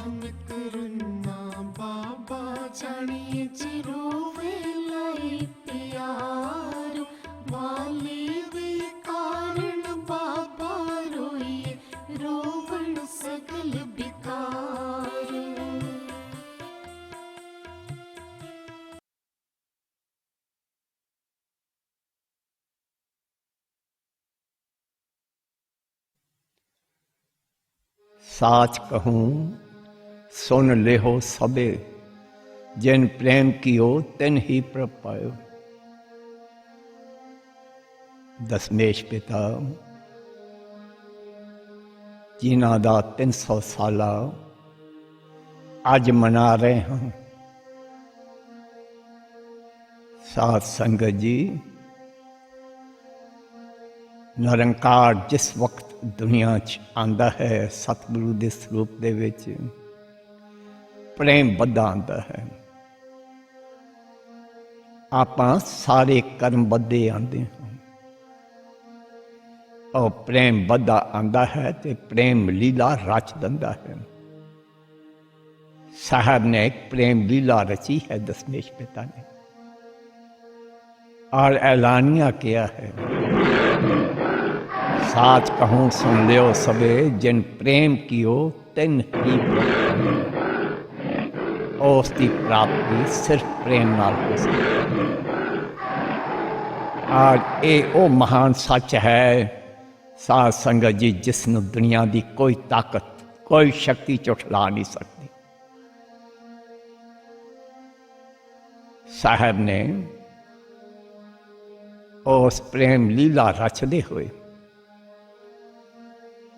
तंग करना बाबा जानिए चिरोवे लाई प्यार वाले वे कारण बाबा रोइए रोवण सगल बिकार। साच कहूँ सुन लेहो सबे, जिन प्रेम कियो तिन ही प्रभ पायो। दशमेश पिता जिन्हां दा 300 साला अज मना रहे हैं। साध संगत जी, निरंकार जिस वक्त दुनिया च आंदा है सतगुरु के स्वरूप दे विच प्रेम बद्धा आंदा है। आपां सारे कर्म बद्धे आंदे हैं और प्रेम बद्धा आंदा है तो प्रेम लीला रच दिंदा है। साहब ने एक प्रेम लीला रची है दशमेश पिता ने, और ऐलानिया किया है, साच कहूँ सुन लियो सबे, जिन प्रेम कियो तिन ही उसकी प्राप्ति सिर्फ प्रेम नाल हो सकती। आज ये वो महान सच है साध संगत जी, जिसनों दुनिया की कोई ताकत कोई शक्ति झुठला नहीं सकती। साहब ने उस प्रेम लीला रचदे हुए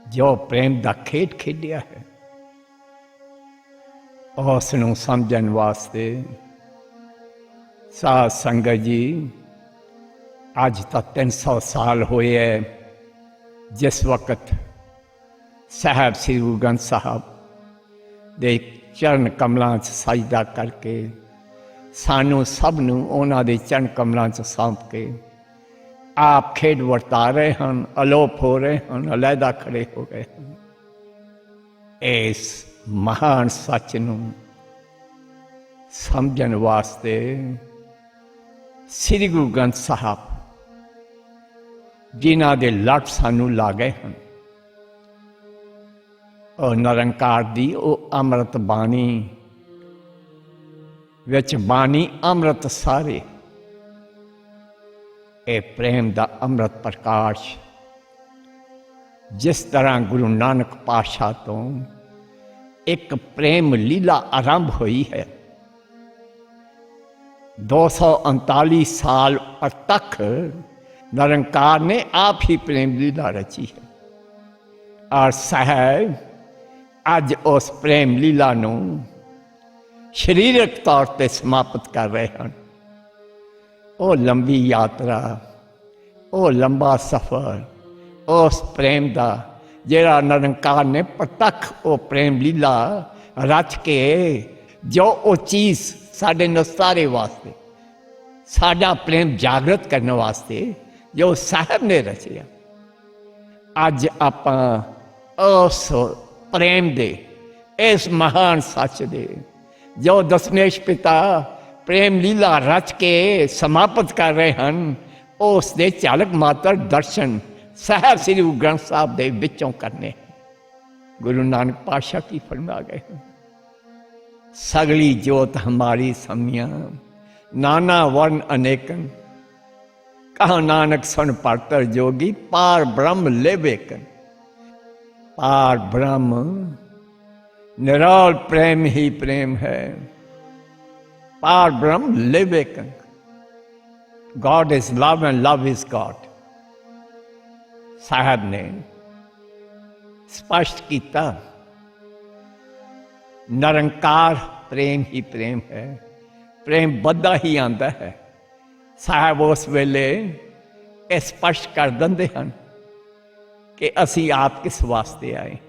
जो प्रेम का खेड खेडिया है, उसनों समझण वास्ते साध संगत जी अज तक 300 साल हुए है जिस वक्त साहब श्री गुरु ग्रंथ साहब दे चरण कमलों च सजदा करके सानू सब नू उन्हां दे चरण कमलों च सौंप के आप खेड वर्ता रहे हैं, अलोप हो रहे हैं, अलहदा खड़े हो गए हैं। इस महान सच नू समझण वास्ते श्री गुरु ग्रंथ साहब जिन्हां दे लट सानू ला गए हैं और निरंकार दी वो अमृत बाणी विच बाणी अमृत सारे ए प्रेम दा अमृत प्रकाश जिस तरह गुरु नानक पातशाह तो एक प्रेम लीला आरंभ हुई है। 239 साल तक निरंकार ने आप ही प्रेम लीला रची है और साहब अज उस प्रेम लीला नू शरीरक तौर पर समाप्त कर रहे हैं। ओ लंबी यात्रा, ओ लंबा सफर उस प्रेम का जेड़ा निरंकार ने प्रतख वो प्रेम लीला रच के जो वो चीज़ साढ़े नसारे वास्ते साडा प्रेम जागृत करने वास्ते जो साहब ने रचिया। अज आपां उस प्रेम दे इस महान सच दे जो दशमेश पिता प्रेम लीला रच के समाप्त कर रहे हैं, उस दे चालक मात्र दर्शन साहब श्री गुरु ग्रंथ साहब दे विचों करने। गुरु नानक पातशाह की फरमा गए हैं, सगली जोत हमारी समिया नाना वर्ण अनेकन, कहा नानक सुन परतर जोगी पार ब्रह्म लेवेकन। पार ब्रह्म निराल प्रेम ही प्रेम है, पार ब्रह्म लेवेकन। God is love and love is God. साहब ने स्पष्ट किया, निरंकार प्रेम ही प्रेम है, प्रेम बद्धा ही आंदा है। साहब उस वेले स्पष्ट कर देंदे हैं कि असी आप किस वास्ते आए।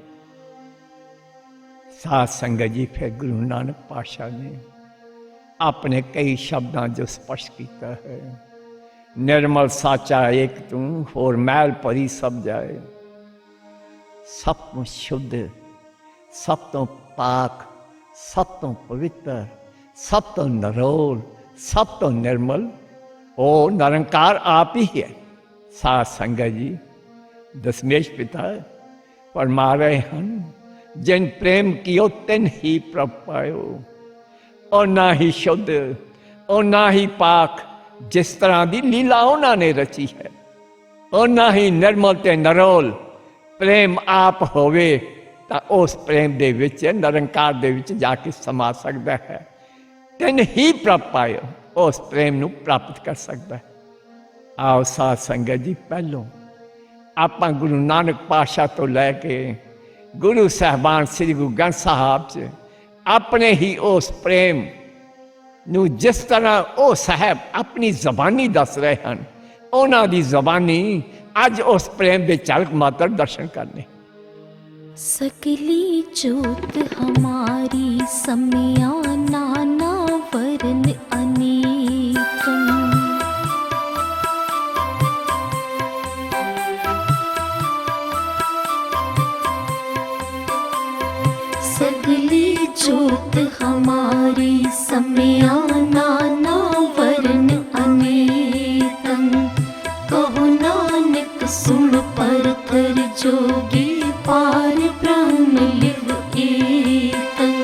साध संगत जी फिर गुरु नानक पातशाह ने अपने कई शब्दों जो स्पष्ट किया है, निर्मल साचा एक तू होर मैल भरी सब जाए। सब तो शुद्ध, सब तो पाक, सब तो पवित्र, सब तो नरोल, सब तो निर्मल ਉਹ ਨਿਰੰਕਾਰ ਆਪ ਹੀ ਹੈ। ਸਾਧ ਸੰਗਤ ਜੀ ਦਸਮੇਸ਼ ਪਿਤਾ ਫਰਮਾ ਰਹੇ ਹਨ, ਜਿਨ ਪ੍ਰੇਮ ਕੀਓ ਤਿਨ ਹੀ ਪ੍ਰਭ ਪਾਇਓ। ਉਹ ਨਾ ਹੀ ਸ਼ੁੱਧ, ਉਹ ਨਾ ਹੀ ਪਾਕ, ਜਿਸ ਤਰ੍ਹਾਂ ਦੀ ਲੀਲਾ ਉਹਨਾਂ ਨੇ ਰਚੀ ਹੈ। ਉਹ ਨਾ ਹੀ ਨਿਰਮਲ ਤੇ ਨਰੋਲ ਪ੍ਰੇਮ ਆਪ ਹੋਵੇ ਤਾਂ ਉਸ ਪ੍ਰੇਮ ਦੇ ਵਿੱਚ ਨਿਰੰਕਾਰ ਦੇ ਵਿੱਚ ਜਾ ਕੇ ਸਮਾ ਸਕਦਾ ਹੈ। ਤਿਨ ਹੀ ਪ੍ਰਭ ਪਾਇਓ, उस प्रेम ਨੂੰ प्राप्त कर सकता है। आओ साध संगत जी, पहलों आप गुरु नानक पातशाह तो लैके गुरु साहबान श्री गुरु ग्रंथ साहब च अपने ही उस प्रेम ਨੂੰ जिस तरह वो साहब अपनी जबानी दस रहे हैं, उन्हों की जबानी अज उस प्रेम के झलक मात्र दर्शन करने। सकली जोत हमारी सम्या नाना वरन अनेकम। सगली जोत हमारी सम्या नाना वरन अनेकम। कहो नानक सुन परथर जोगी पार ब्रह्म लिव एकं।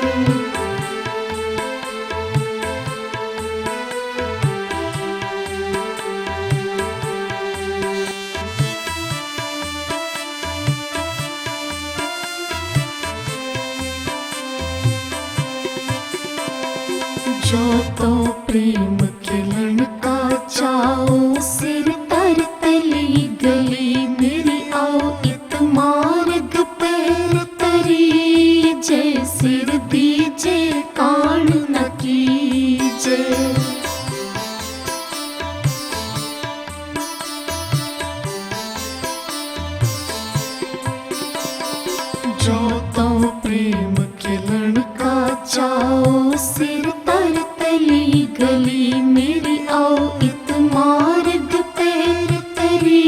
जो तो प्रेम खिलन का चाओ, सिर तर तली गली मेरी आओ। इत मार्ग पैर तरी जय, सिर दीजे कान न कीजे। जो तो प्रेम खिलन का चाओ, सिर तर तली गली मेरी आओ। इत मार्ग पैर तरी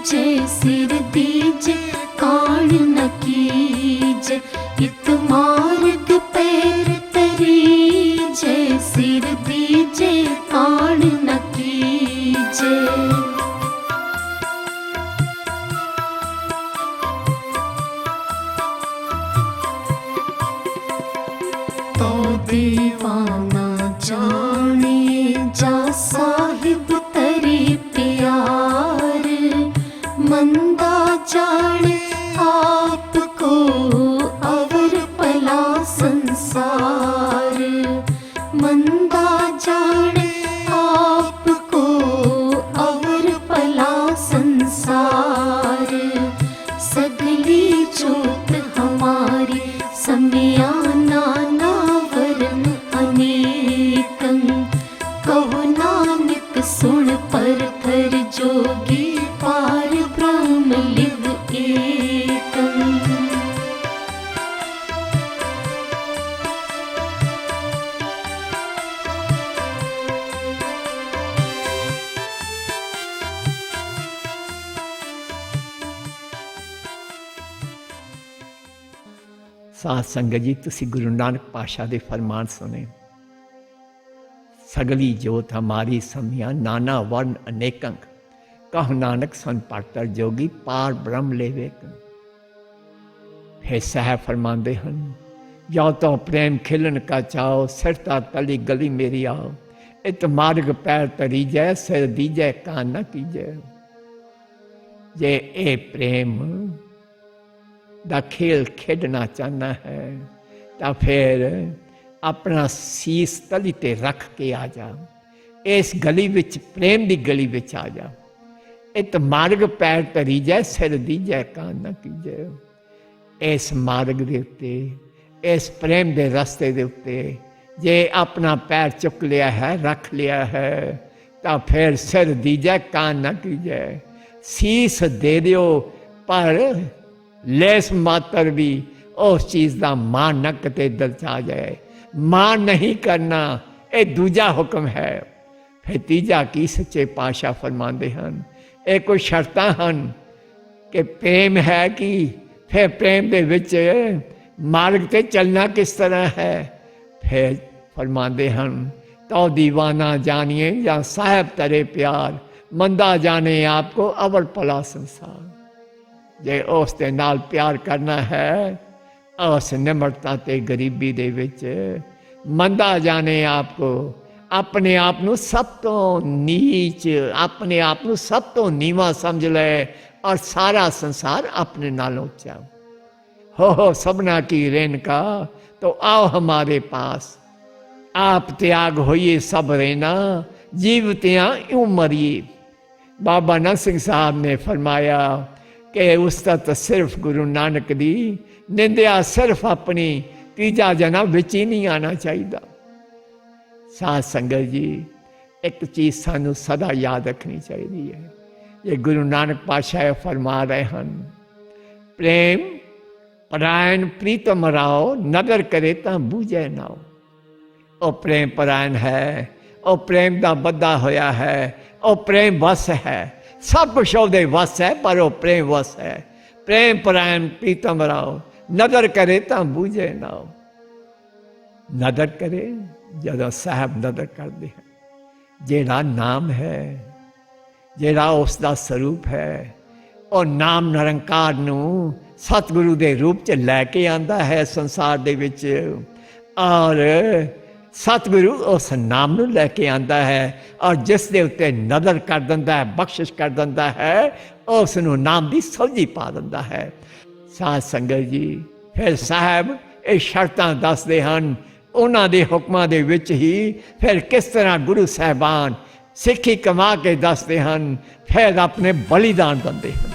जय, सिर दीजे कान न कीजे। इत मार्ग पैर तरी जय, सिर दीजे कान न कीजे। तो दीवाना जाने जा साहिब तरी प्यार। मंदा जाने आपको अवर पला संसार। मंदा जाने आपको अवर पला संसार। सगली जोत हमारी सम्या नाना वरन अनेकं। कहो नानक सुन परथर जोगी पार ब्रह्म लिव एकं। साध संगत जी, तुसी गुरु नानक पातशाह दे फरमान सुने। सगली जोत हमारी सम्या नाना वर्ण अनेकं। कहो नानक सुन परथर जोगी पार ब्रह्म लेवेकं। फिर साहब फरमाते हैं, जो तो प्रेम खिलन का चाओ, सिर तार तली गली मेरी आओ। इत मार्ग पैर तरी जय, सिर दीजय कान न कीजय। जे ए प्रेम दा खेल खेडना चाहना है तो फिर अपना सीस तली ते रख के आ जा। इस गली विच, प्रेम दी गली विच आ जा। इत मार्ग पैर तरी जाए, सिर दीजय कान न कीजय। इस मार्ग दे उत्ते, इस प्रेम दे रस्ते दे उत्ते जे अपना पैर चुक लिया है, रख लिया है, तो फिर सिर दीजय कान न कीजय। सीस दे दियो, पर लेस मात्र भी उस चीज़ का मान न कते दिल च आ जाए। मान नहीं करना, ये दूजा हुक्म है। फिर तीजा की सच्चे पातशाह फरमाते हैं, ये कोई शर्तां हैं कि प्रेम है कि फिर प्रेम दे विच मार्ग ते चलना किस तरह है। फिर फरमाते हैं तो दीवाना जानिए या साहब तेरे प्यार, मंदा जाने आपको अवल भला संसार। जे उस दे नाल प्यार करना है उस निमरता ते गरीबी दे विच, मंदा जाने आपको अपने आप नू सब तो नीच, अपने आप नू सब तो नीवा समझ ले और सारा संसार अपने नालों उच्चा। हो सबना की रेणुका तो आओ हमारे पास, आप त्याग होइए सब रेना, जीवतियां यूं मरिए। बाबा नंद सिंह साहब ने फरमाया कि उस्ताद सिर्फ गुरु नानक दी निंदिया सिर्फ अपनी, तीजा जना विच ही नहीं आना चाहिए। साध संगत जी एक चीज़ सानू सदा याद रखनी चाहिए है, ये गुरु नानक पातशाह फरमा रहे हैं, प्रेम परायण प्रीतम राओ, नगर करे तो बूझे नाओ। ओ प्रेम परायण है, ओ प्रेम का बद्धा होया है, ओ प्रेम वस है, सब कुछ ਉਹਦੇ वस है पर वो प्रेम वस है। प्रेम परायण प्रीतम राओ, नदर करे तो बूझे नाओ। नदर करे जदों साहब नदर करते हैं, जेड़ा नाम है, जेड़ा उसका स्वरूप है, और नाम निरंकार नू सतगुरु के रूप च लैके आंदा है संसार दे विच, और सतगुरु उस नाम नू लैके आंदा है, और जिस दे उत्ते नदर कर दिंदा है, बख्शिश कर दिंदा है, उस नू नाम की समझी पा दिंदा है। साध संगत जी फिर साहब ये शर्तां दसदे हन, उन्हां दे हुक्मां दे विच ही फिर किस तरह गुरु साहबान सिक्खी कमा के दसदे हन, फिर अपने बलिदान दिंदे हन।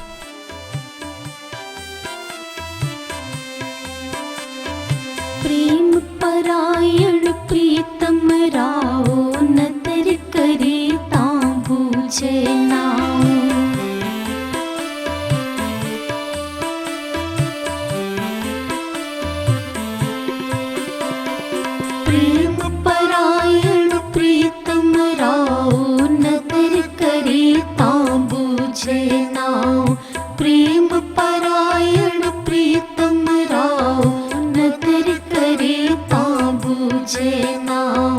प्रेम परायण प्रीतम राओ, नदर करे तां बूझे नाओ। प्रेम परायण प्रीतम राओ, नदर करे तां बूझे नाओ। प्रेम परायण प्रीतम राओ, नदर करे तां बूझे नाओ।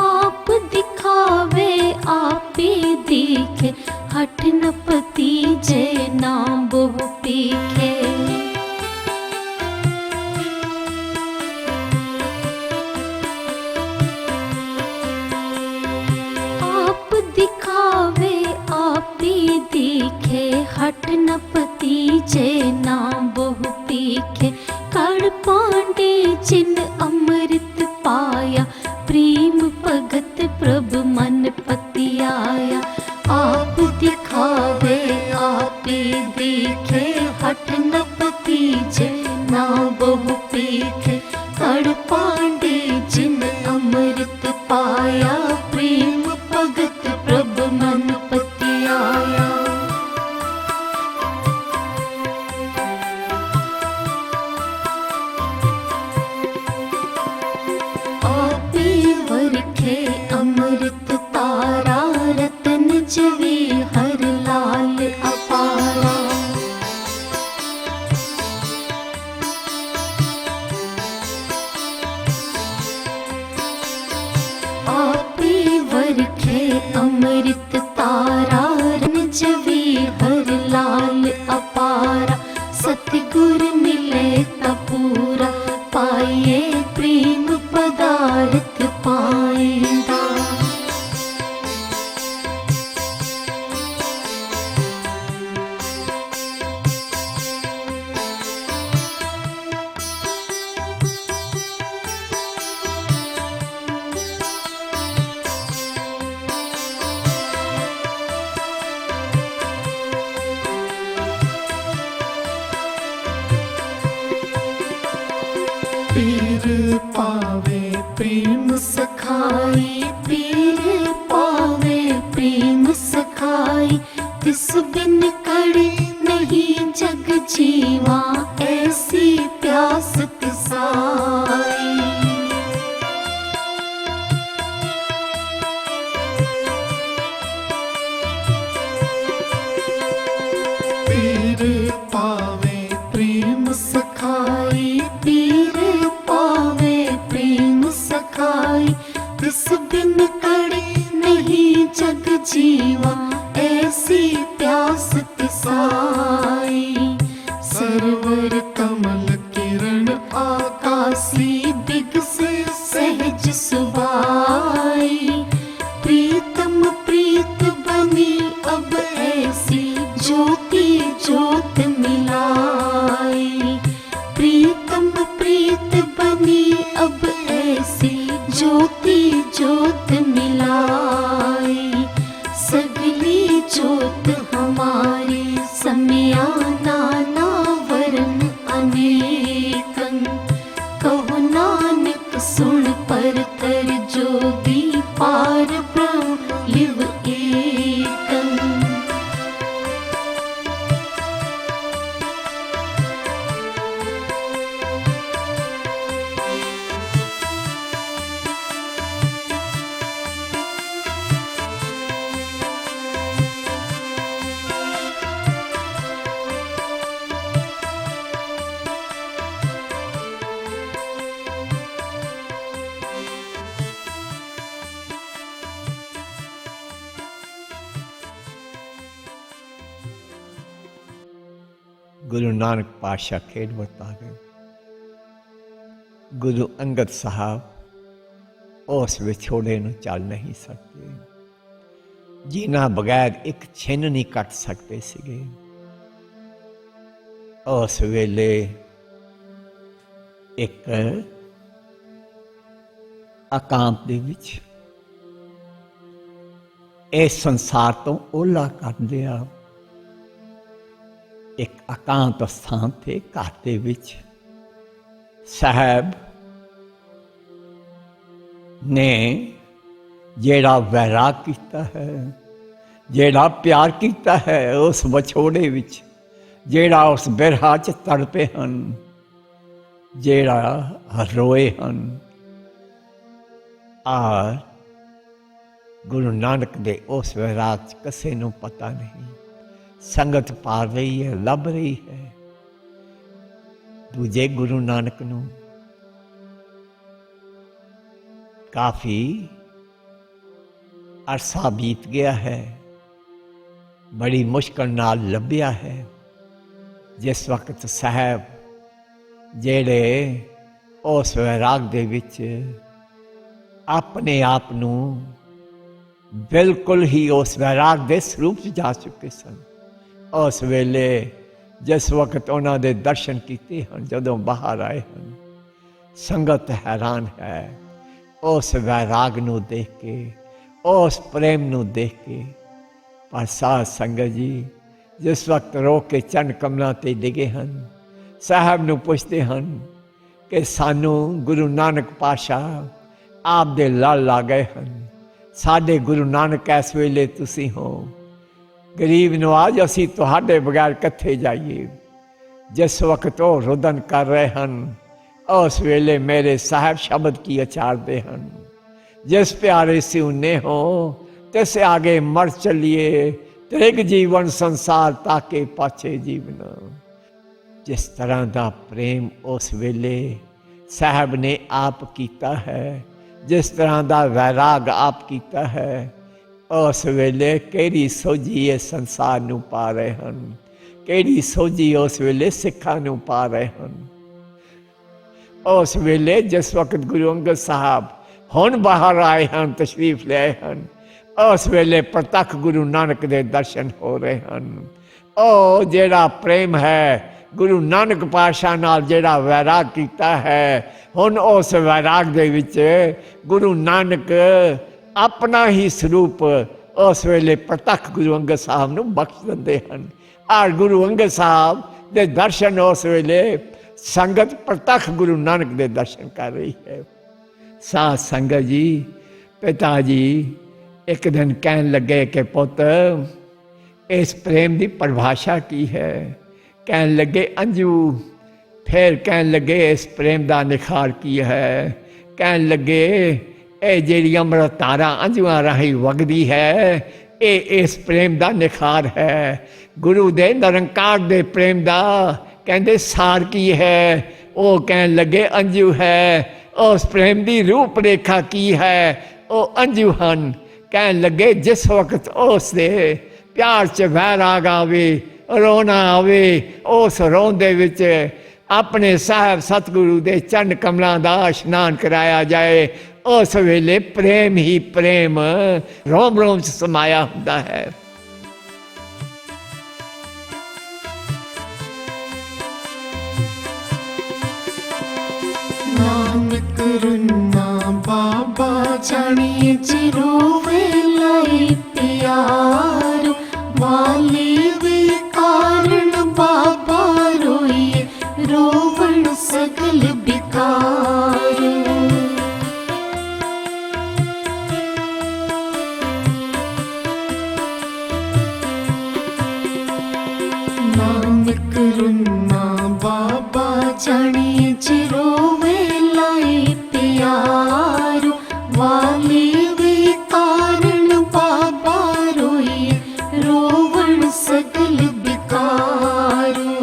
आप दिखावे आप ही दिखे, हठ न पतीजे ना बहु पीखे। आप दिखावे आप ही दिखे, हठ न पतीजे ना बहु पीखे। कड़ पांडे जिन अमृत पाया, प्रेम भगत प्रभु मन पति आया। आप दिखावे आप ही दिखे, हठ न पतीजे ना बहु पीखे। कड़ पांडे जिन अमृत पाया, प्रेम भगत प्रभु मन पति आया। आपे वरखे अमृत तारा, रतन जवे हर लाल अपारा। आपे वरखे अमृत तारा, रतन जवे हर लाल अपारा। सतगुर मिले ता पूरा, पाइए प्रेम पदार्थ पाएंदा। पीर पावे प्रेम सखाई, पीर पावे प्रेम सखाई। तिस बिन कड़ी नहीं जग जीवा, ऐसी प्यास तिसाई। पीर पावे प्रेम सखाई, पीर पावे प्रेम सखाई। बिन कड़े नहीं जग जीवा, ऐसी प्यास तिसाई। सरवर कमल किरण आकाशी, बिगसे सहज सुबाई। प्रीतम प्रीत बनी अब ऐसी, ज्योति ज्योत मिलाई। प्रीतम प्रीत बनी अब ऐसी, ज्योति ज्योत मिलाई। सगली ज्योत हमारी समया, नाना वरण अनेकन। कहो नानक सुन पर कर, जोगी पार ब्रह्म लिव एकन। गुरु नानक पातशाह खेड बता रहे। गुरु अंगद साहब उस विछोड़े ਨੂੰ ਚੱਲ नहीं सकते, जिन्हां बगैर एक छिन नहीं ਕੱਟ सकते ਸੀਗੇ। उस वेले एक एकांत ਦੇ ਵਿੱਚ ਇਸ ਸੰਸਾਰ ਤੋਂ ਓਲਾ ਕਰ ਲਿਆ। एक एकांत स्थान थे घर दे विच साहब ने जेड़ा वैराग किया है, जेड़ा प्यार किया है उस विछोड़े विच, जेड़ा उस बिरहा च तड़पे हन, जेड़ा रोए हन। और गुरु नानक दे उस वैराग च किसे नूं पता नहीं। संगत पा रही है, लभ रही है। दूजे गुरु नानक नूं काफी अरसा बीत गया है, बड़ी मुश्किल नाल लभ्या है। जिस वक्त साहब जेड़े उस वैराग दे विच अपने आप नूं बिल्कुल ही उस वैराग दे स्वरूप च जा चुके सन। उस वेले जिस वक्त उन्होंने दर्शन किए हैं, जदों बाहर आए हैं, संगत हैरान है उस वैराग नूं देख के, उस प्रेम नूं देख के। पर साध संगत जी जिस वक्त रो के चरण कमलों ते डिगे हैं, साहब नूं पुछते हैं कि सानू गुरु नानक पातशाह आप दे लड़ ला गए हैं, साडे गुरु नानक इस वेले तुसी हो, गरीब नवाज असी तुहाडे बगैर कत्थे जाइए। जिस वक्त वो रुदन कर रहे हैं, उस वेले मेरे साहब शब्द की अचारते हैं, जिस प्यारे से उन्ने हो तैसे आगे मर चलिए, त्रिग जीवन संसार ताके पाछे जीवना। जिस तरह का प्रेम उस वेले साहब ने आप किया है, जिस तरह का वैराग आप किया है, उस वेले केड़ी सोझी इस संसार नूं पा रहे हैं, केड़ी सोझी उस वेले सिखां नूं पा रहे हैं। उस वेले जिस वक्त गुरु अंगद साहब हुण बाहर आए हैं, तशरीफ ले आए हैं, उस वेले प्रतख गुरु नानक दे दर्शन हो रहे हैं। ओ जेड़ा प्रेम है गुरु नानक पातशाह नाल, जेड़ा वैराग किया है, हुण उस वैराग दे विच गुरु नानक अपना ही स्वरूप उस वेले प्रतख गुरु अंगद साहब नूं बख्श दिंदे हन। और गुरु अंगद साहब दे दर्शन उस वेले संगत प्रतख गुरु नानक दे दर्शन कर रही है। साध संगत जी, पिताजी एक दिन कहन लगे कि पुत इस प्रेम की परिभाषा की है। कहन लगे अंजू, फिर कहन लगे इस प्रेम का निखार की है। कहन लगे ये जी अमृत धारा अंजुआ राही वगदी है, ये इस प्रेम का निखार है। गुरु दे निरंकार दे प्रेम का कहते सार की है। वो कहन लगे अंजू है, उस प्रेम की रूप रेखा की है, वो अंजू हन कह लगे जिस वक्त उस दे प्यार च वैराग आवे रोना आवे उस रोंदे विच अपने साहब सतगुरु दे चरण कमलों का इशनान कराया जाए उस वेले प्रेम ही प्रेम रोम रोम च समाया हुंदा है। नानक रुन्ना बाबा जानिए जिरोवे लाई प्यारो वाले वे कारण बाबा रोइए रोवण सगल बिकार। नानक रुन्ना बाबा जानिए जिरोवे लाई प्यारो वाले वे कारण बाबा रोइए रोवण सगल बिकारो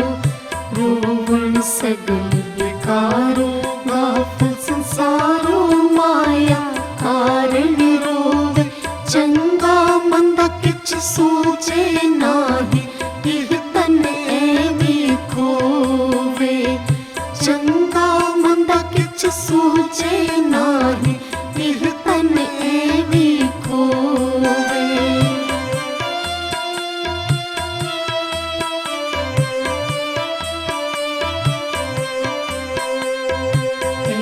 रोवण सगल बिकारो गाफिल संसारो माया कारण रोवे चंगा मंदा किछ सोचे नाही इह तन एवी खोवे चंगा मंदा किछ सोचे नाही इह तन एवी खोवे।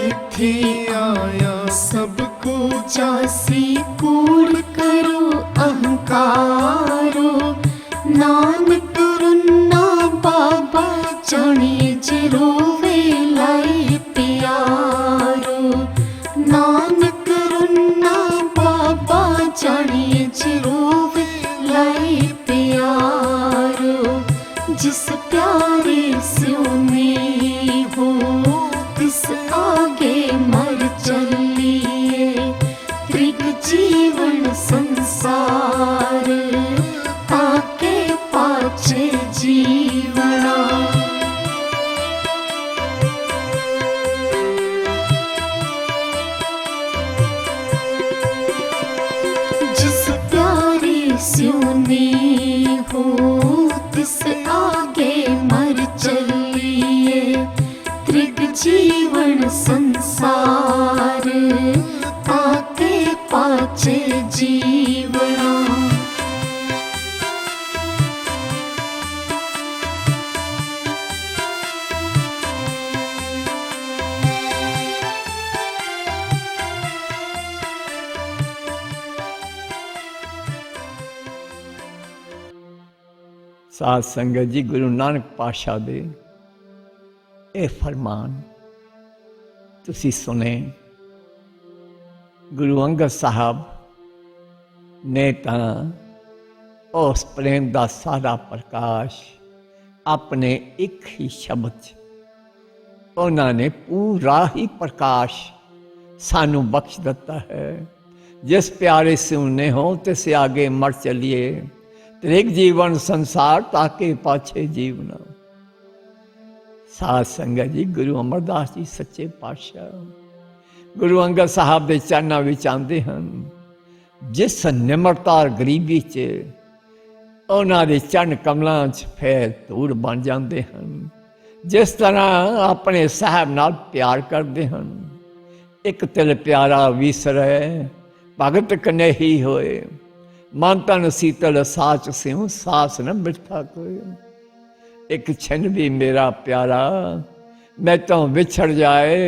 इत्थे आया सबको जासी कूड़ करो अहंकारो नानक रुन्ना बाबा जानिए जिरोवे लाई प्यारो नानक रुन्ना बाबा जानिए जिरोवे लाई प्यारो जिस प्यारे सुने हो तिस आगे मर चलिए त्रिग जीवन संसार ताके पाछे जीवना। जिस प्यारे सुने हो तिस आगे मर चलिए त्रिग जीवन संसार ताके पाछे जीवना। साध संगत जी गुरु नानक पातशाह दे ਇਹ फरमान तुसी सुने। गुरु अंगद साहब ने तां उस प्रेम का सारा प्रकाश अपने एक ही शब्द च उन्होंने पूरा ही प्रकाश सानू बख्श दिता है। जिस प्यारे सुनने हो तिस आगे मर चलिए त्रिग जीवन संसार ताके पाछे जीवना। साध संगत जी गुरु अमरदास जी सच्चे पातशाह गुरु अंगद साहब के चरणों में आते हैं। जिस निमरता और गरीबी च उन्होंने चरण कमलों फिर धूड़ बन जाते हैं। जिस तरह अपने साहब नाल प्यार करते हैं। एक तिल प्यारा विसरै भगत कन्हई होए मन तन शीतल साच सिंह सास न बिरथा कोई। एक छिन भी मेरा प्यारा मैं तो विछड़ जाए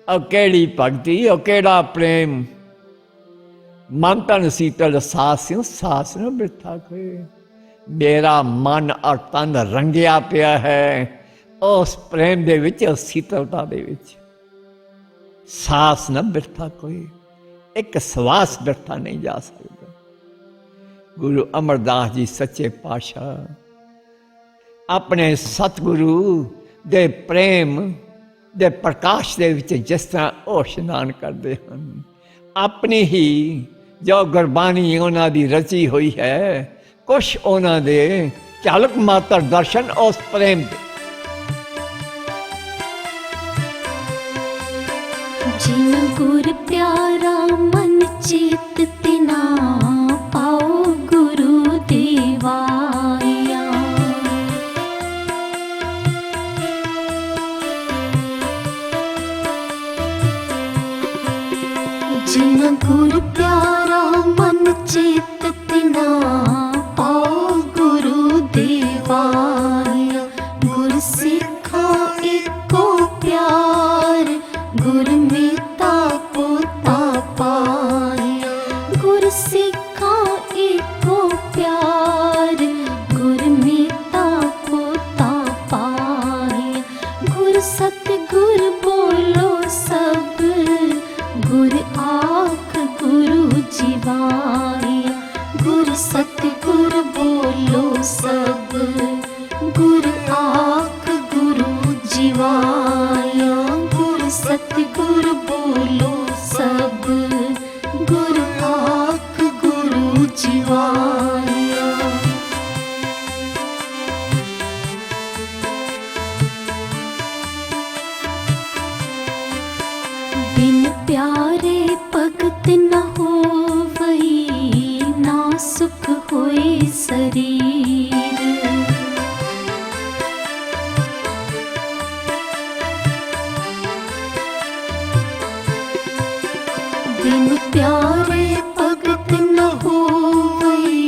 और केड़ी भगती और केड़ा प्रेम मन तन शीतल सास सास न बिरथा कोई। मेरा मन और तन रंगिया पिया है उस प्रेम दे विच शीतलता दे विच। सास न बिरथा कोई एक सवास बिरथा नहीं जा सकता। गुरु अमरदास जी सच्चे पातशाह अपने सतगुरु दे प्रेम दे प्रकाश दे विच जिस तरह वो इशनान करते हैं। अपनी ही जो गुरबानी उन्हों की रची हुई है कुछ उन्हों दे झलक मात्र दर्शन उस प्रेम दे। जिन गुर प्यारा मन चेत तिना पाओ गुरु देवाया। जिन गुरु प्यारा मन चेत तिना पाओ गुरु देवाया। गुरु सिखा एको प्यार गुरु मीता पोता पाया। गुरु सिखा एको प्यार गुरु मीता पोता पाया। गुरु सतगुरु बोलो सब गुरु आख गुरु जीवाया। गुरु सतगुरु बोलो सब गुरु आख गुरु जीवाया। गुरु सतगुरु बोलो सब गुरु आख गुरु जीवाया। बिन प्यारे भगत न होवई ना सुख होए शरीर। बिन प्यारे भगत न होवई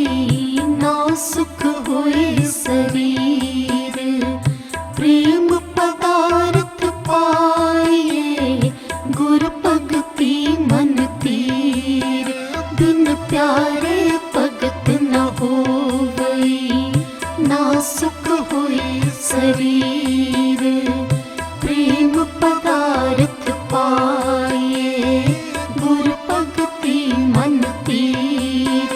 ना सुख होए शरीर। प्रेम पदार्थ पाए गुरु भगति मन तीर। बिन प्यारे भगत न होवई ना सुख होए शरीर। प्रेम पदार्थ पाए गुरु भगति मन तीर।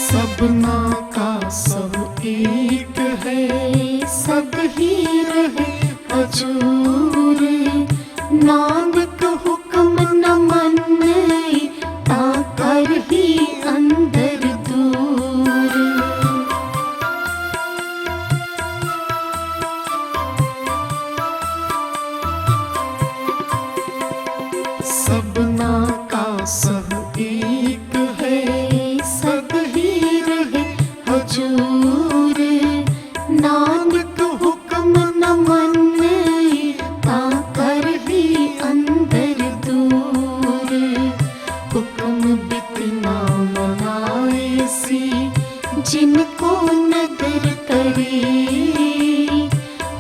सबना का सब एक है सब ही रहे हजूर। नानक हुक्म न माने ता कर ही अंदर दूर। सबना का सब एक है सब ही रहे हजूर। नानक हुक्म न माने ता कर ही अंदर दूर। हुक्म बितना मनाए सी जिनको नदर करे।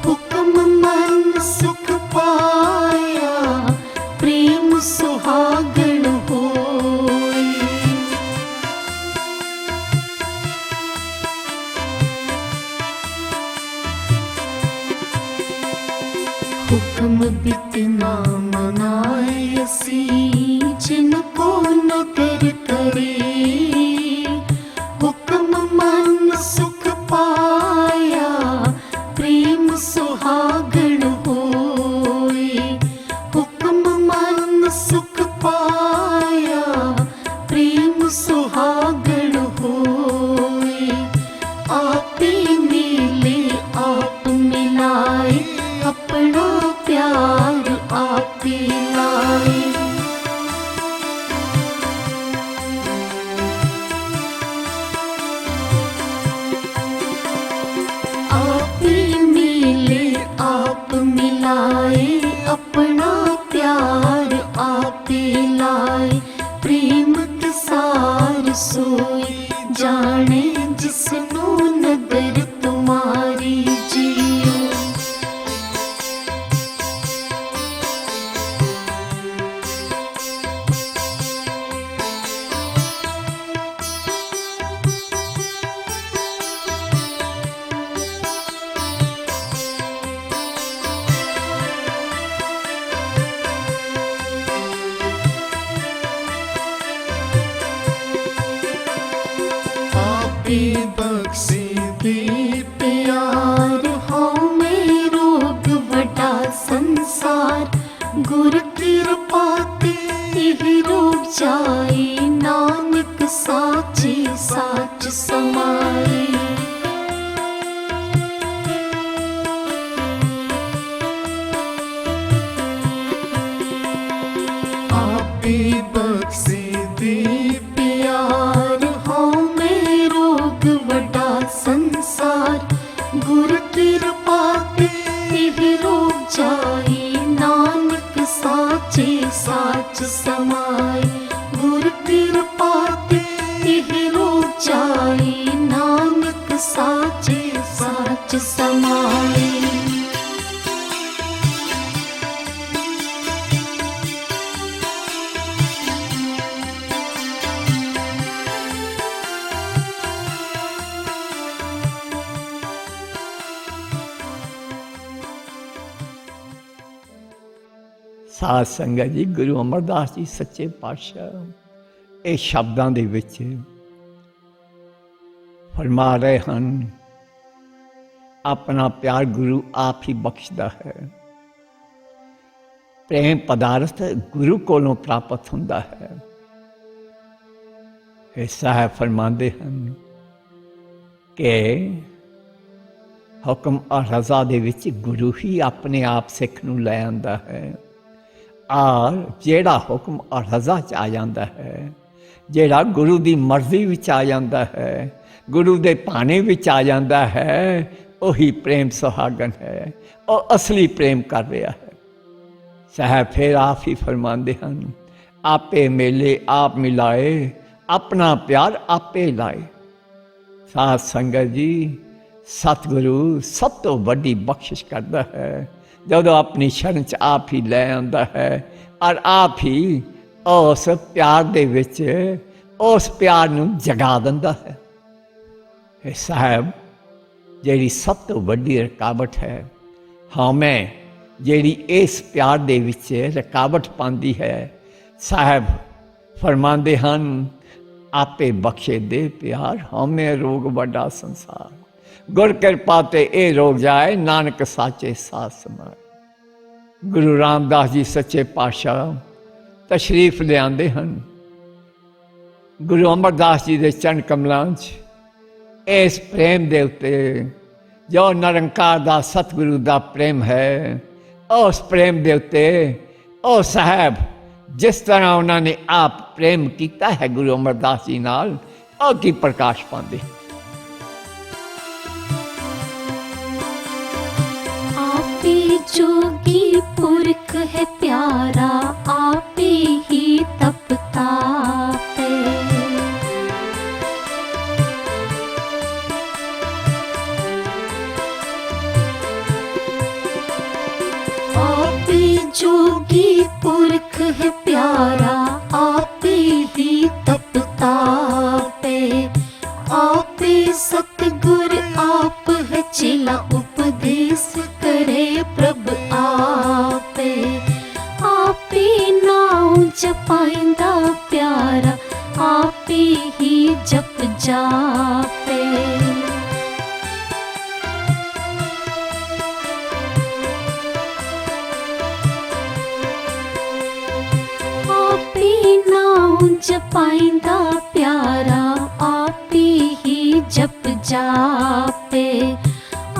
हुक्म मन सुख पाया प्रेम सुहागण होए। हुक्म बितना मनाए सी जिनको नदर करे। हुक्म मन सुख पाया प्रेम सुहागण होए। हुक्म मन सुख पाया प्रेम सुहागण होए। आपे मिले आप मिलाए अपना प्यार आपे लाए। समाए। ਸਾਧ ਸੰਗਤ ਜੀ, ਗੁਰੂ ਅਮਰਦਾਸ ਜੀ ਸੱਚੇ ਪਾਤਸ਼ਾਹ ਇਹ ਸ਼ਬਦਾਂ ਦੇ ਵਿੱਚ ਫਰਮਾ ਰਹੇ ਹਨ, ਆਪਣਾ ਪਿਆਰ ਗੁਰੂ ਆਪ ਹੀ ਬਖਸ਼ਦਾ ਹੈ। ਪ੍ਰੇਮ ਪਦਾਰਥ ਗੁਰੂ ਕੋਲੋਂ ਪ੍ਰਾਪਤ ਹੁੰਦਾ ਹੈ। ਇਹ ਸਾਹਿਬ ਫਰਮਾਉਂਦੇ ਹਨ ਕਿ ਹੁਕਮ ਔਰ ਰਜ਼ਾ ਦੇ ਵਿੱਚ ਗੁਰੂ ਹੀ ਆਪਣੇ ਆਪ ਸਿੱਖ ਨੂੰ ਲੈ ਆਉਂਦਾ ਹੈ। ਔਰ ਜਿਹੜਾ ਹੁਕਮ ਔਰ ਰਜ਼ਾ 'ਚ ਆ ਜਾਂਦਾ ਹੈ, ਜਿਹੜਾ ਗੁਰੂ ਦੀ ਮਰਜ਼ੀ ਵਿੱਚ ਆ ਜਾਂਦਾ ਹੈ, ਗੁਰੂ ਦੇ ਭਾਣੇ ਵਿੱਚ ਆ ਜਾਂਦਾ ਹੈ, ਉਹੀ ਪ੍ਰੇਮ ਸੁਹਾਗਣ ਹੈ, ਉਹ ਅਸਲੀ ਪ੍ਰੇਮ ਕਰ ਰਿਹਾ ਹੈ। ਸਾਹਿਬ ਫਿਰ ਆਪ ਹੀ ਫਰਮਾਉਂਦੇ ਹਨ, ਆਪੇ ਮੇਲੇ ਆਪ ਮਿਲਾਏ, ਆਪਣਾ ਪਿਆਰ ਆਪੇ ਲਾਏ। ਸਾਧ ਸੰਗਤ ਜੀ, ਸਤਿਗੁਰੂ ਸਭ ਤੋਂ ਵੱਡੀ ਬਖਸ਼ਿਸ਼ ਕਰਦਾ ਹੈ ਜਦੋਂ ਆਪਣੀ ਸ਼ਰਨ 'ਚ ਆਪ ਹੀ ਲੈ ਆਉਂਦਾ ਹੈ ਔਰ ਆਪ ਹੀ ਉਸ ਪਿਆਰ ਦੇ ਵਿੱਚ ਉਸ ਪਿਆਰ ਨੂੰ ਜਗਾ ਦਿੰਦਾ ਹੈ। ਇਹ ਸਾਹਿਬ ਜਿਹੜੀ ਸਭ ਤੋਂ ਵੱਡੀ ਰੁਕਾਵਟ ਹੈ, ਹਉਮੈ ਜਿਹੜੀ ਇਸ ਪਿਆਰ ਦੇ ਵਿੱਚ ਰੁਕਾਵਟ ਪਾਉਂਦੀ ਹੈ, ਸਾਹਿਬ ਫਰਮਾਉਂਦੇ ਹਨ, ਆਪੇ ਬਖਸ਼ੇ ਦੇ ਪਿਆਰ ਹਉਮੈ ਰੋਗ ਵੱਡਾ ਸੰਸਾਰ। ਗੁਰ ਕਿਰਪਾ ਤੇ ਇਹ ਰੋਗ ਜਾਏ, ਨਾਨਕ ਸਾਚੇ ਸਾਧ ਸਮਾਏ। ਗੁਰੂ ਰਾਮਦਾਸ ਜੀ ਸੱਚੇ ਪਾਤਸ਼ਾਹ ਤਸ਼ਰੀਫ ਲਿਆਉਂਦੇ ਹਨ ਗੁਰੂ ਅਮਰਦਾਸ ਜੀ ਦੇ ਚਰਨ ਕਮਲਾਂ 'ਚ। ਇਸ ਪ੍ਰੇਮ ਦੇ ਉੱਤੇ ਜੋ ਨਿਰੰਕਾਰ ਦਾ ਸਤਿਗੁਰੂ ਦਾ ਪ੍ਰੇਮ ਹੈ, ਉਸ ਪ੍ਰੇਮ ਦੇ ਉੱਤੇ ਉਹ ਸਾਹਿਬ ਜਿਸ ਤਰ੍ਹਾਂ ਉਹਨਾਂ ਨੇ ਆਪ ਪ੍ਰੇਮ ਕੀਤਾ ਹੈ ਗੁਰੂ ਅਮਰਦਾਸ ਜੀ ਨਾਲ, ਉਹ ਕੀ ਪ੍ਰਕਾਸ਼ ਪਾਉਂਦੇ। आपे जोगी पुरख है प्यारा, आपे ही तपता है। आपे जोगी पुरख है प्यारा, आपे ही तपता है। आपे सतगुर आप है चेला, उपदेश करे प्रभ आपे। आपे नाम जपाइंदा प्यारा, आपे ही जप जापे। आपे नाम जपाइंदा प्यारा, आपे ही जप जापे।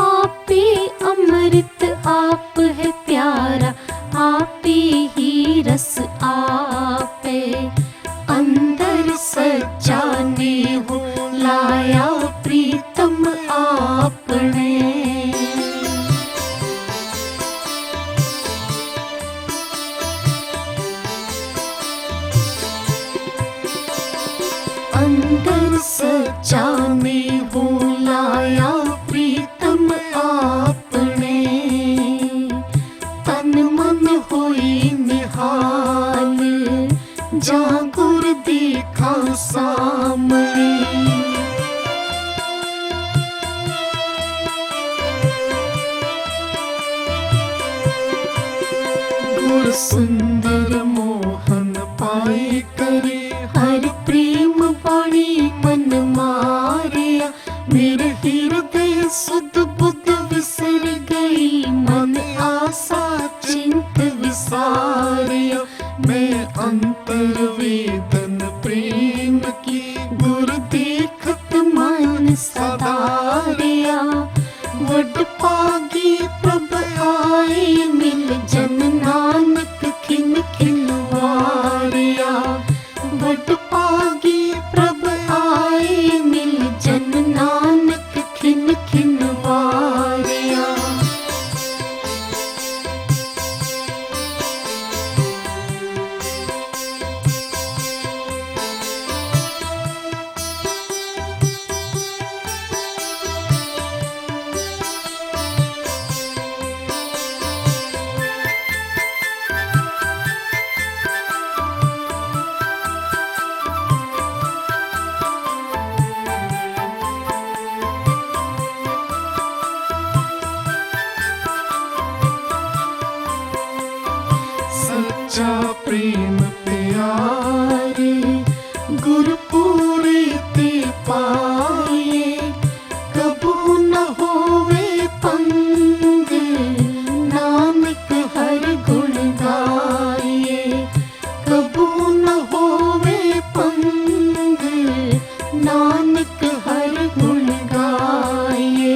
आपे अमृत आप है प्यारा, आपे ही रस आपे। अंदर सजाने हो लाया प्रीतम आपने। अंदर सजाने हो लाया प्रीतम आपने। तन मन होई निहाल, जागुर देखा सामने। गुर सुंदर मोहन पाए करे, हर प्रेम पाणी मन मारिया। मेरे हृदय सुध बुध विसर गई, मन आशा चिंत विसारिया। मैं अंतर वेदन प्रेम की, गुर देखत मन सदारिया। वड पागी प्रभ आए मिल, जन नानक खिन खिलवारिया। वड पागी प्रभ आए मिल, जन नानक खिन खिलवारिया। सच्चा प्रेम प्यारे गुरपुरी ते पाए कबू न होवे पंग नानक हर गुण गाए कबू न होवे पंग नानक हर गुण गाए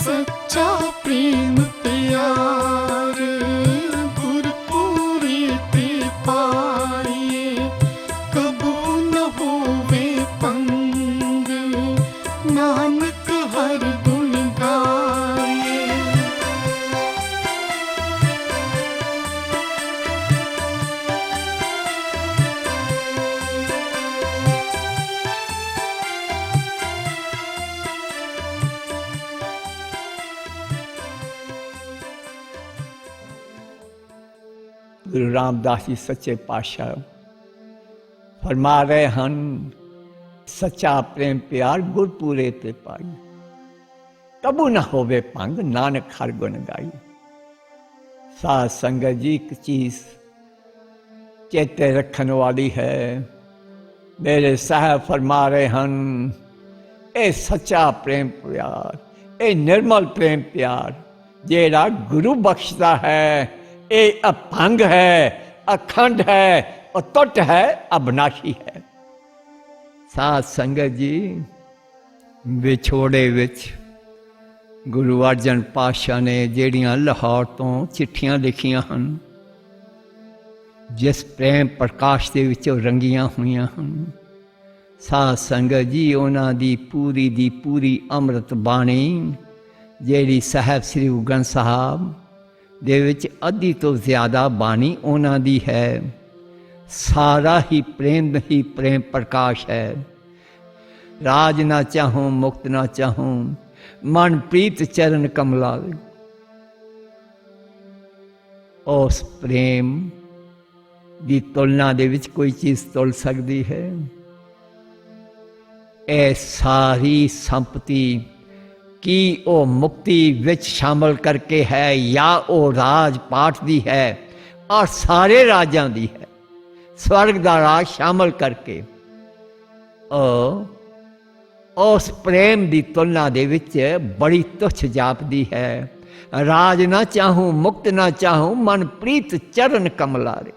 सच्चा प्रेम प्यारे गुरपुरी ते पाए कबू न होवे पंग नानक हर गुण गाए गुरु रामदास जी सच्चे पातशाह फरमा रहे हैं सच्चा प्रेम प्यार गुरपुरे ते पाई कबू न होवे पंग नानक हर गुण गाई। साध संगत जी एक चीज चेते रखने वाली है। मेरे साहब फरमा रहे हैं ए सच्चा प्रेम प्यार ए निर्मल प्रेम प्यार जेड़ा गुरु बख्शता है ए अभंग है अखंड है अतुट है अविनाशी है। साध संगत जी विछोड़े विच गुरु अर्जन पातशाह ने ਜਿਹੜੀਆਂ ਲਾਹੌਰ ਤੋਂ ਚਿੱਠੀਆਂ ਲਿਖੀਆਂ ਹਨ जिस प्रेम प्रकाश ਦੇ ਵਿੱਚੋਂ ਰੰਗੀਆਂ ਹੋਈਆਂ ਹਨ। ਸਾਧ ਸੰਗਤ ਜੀ ਉਹਨਾਂ ਦੀ ਪੂਰੀ ਅੰਮ੍ਰਿਤ ਬਾਣੀ ਜਿਹੜੀ ਸਾਹਿਬ ਸ੍ਰੀ ਉਗਨ ਸਾਹਿਬ ਦੇ ਵਿੱਚ ਅੱਧੀ ਤੋਂ ਜ਼ਿਆਦਾ ਬਾਣੀ ਉਹਨਾਂ ਦੀ ਹੈ। सारा ही प्रेम प्रकाश है। राज ना चाहूँ मुक्त ना चाहूँ मन प्रीत चरण कमला। उस प्रेम की तुलना दे विच कोई चीज़ तुल सकती है? ए सारी संपत्ति की वो मुक्ति विच शामिल करके है या वो राज पाठ दी है और सारे राजां दी है स्वर्ग का राज शामिल करके उस प्रेम की तुलना दे विच बड़ी तुच्छ जापदी है। राज ना चाहूँ मुक्त ना चाहूँ मन प्रीत चरण कमलारे।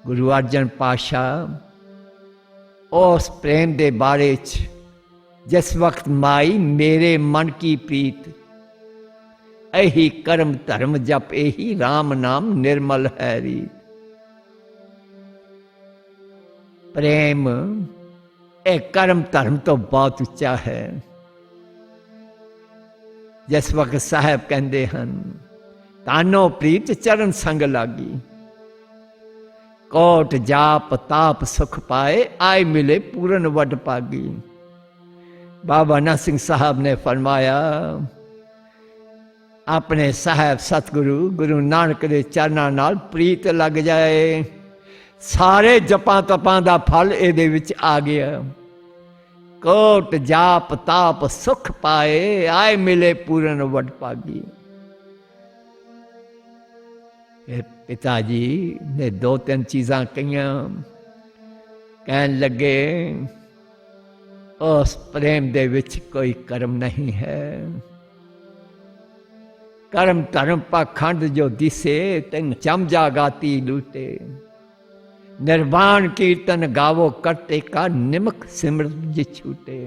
गुरु अर्जन पातशाह उस प्रेम के बारे जिस वक्त माई मेरे मन की प्रीत यही कर्म धर्म जप यही राम नाम निर्मल है रीत। प्रेम एक कर्म धर्म तो बहुत उच्चा है। जिस वक्त साहब कहते हैं तानो प्रीत चरण संग लागी कोट जाप ताप सुख पाए आए मिले पूरन वड पागी। बाबा नानक सिंह साहब ने फरमाया अपने साहब सतगुरु गुरु नानक के चरणों नाल प्रीत लग जाए सारे जपां तपां दा फल इहदे विच आ गया। कोट जाप ताप सुख पाए आए मिले पूरन वड पागी। पिताजी ने दो तीन चीज़ां कहियां कहन लगे उस प्रेम दे विच कोई कर्म नहीं है। कर्म धर्म पाखंड जो दिसे तिन चमजा गाती लूटे निर्वाण कीर्तन गावो करते का निमक सिमरत जी छूटे।